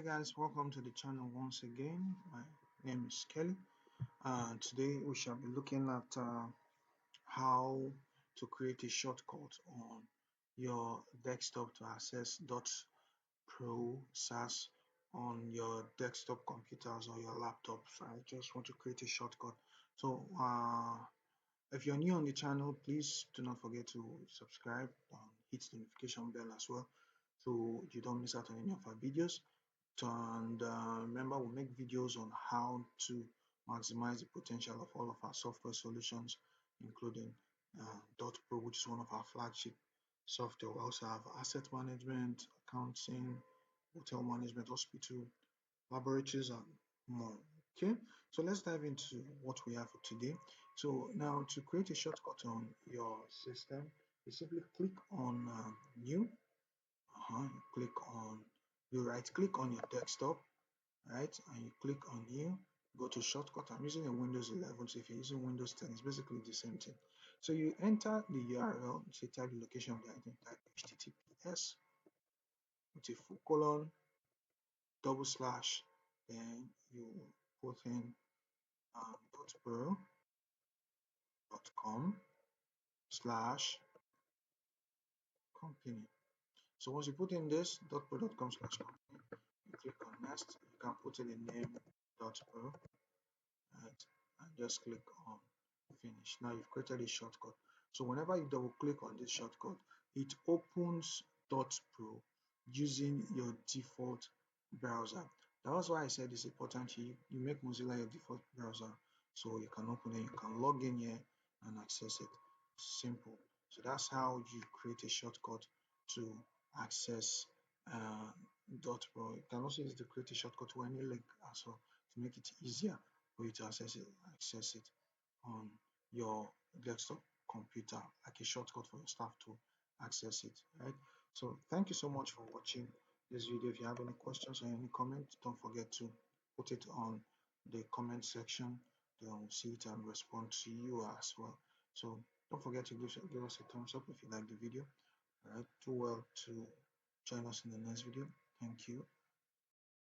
Hi guys, welcome to the channel once again. My name is Kelly. Today we shall be looking at how to create a shortcut on your desktop to access .pro SAS on your desktop computers or your laptops. I just want to create a shortcut. So if you're new on the channel, please do not forget to subscribe and hit the notification bell as well so you don't miss out on any of our videos. And remember, we make videos on how to maximize the potential of all of our software solutions, including .pro, which is one of our flagship software. We also have asset management, accounting, hotel management, hospital, laboratories, and more. Okay, so let's dive into what we have for today. So now to create a shortcut on your system, you simply click on new. You click on, you right click on your desktop, right, and you click on new, go to shortcut. I'm using a Windows 11, so if you're using Windows 10, it's basically the same thing. So you enter the URL, you say type the location of the item, type https with a full colon, double slash, then you put in .pro.com slash company. So once you put in this .pro.com slash company, you click on next. You can put in the name .pro, right, and just click on finish. Now you've created a shortcut. So whenever you double click on this shortcut, it opens .pro using your default browser. That's why I said it's important you make Mozilla your default browser so you can open it, you can log in here and access it. Simple. So that's how you create a shortcut to access uh, .pro. You can also use the create a shortcut to any link as well to make it easier for you to access it on your desktop computer, like a shortcut for your staff to access it, right? So thank you so much for watching this video. If you have any questions or any comments, don't forget to put it on the comment section. They'll see it and respond to you as well. So don't forget to give us a thumbs up if you like the video. All right, do well to join us in the next video. Thank you.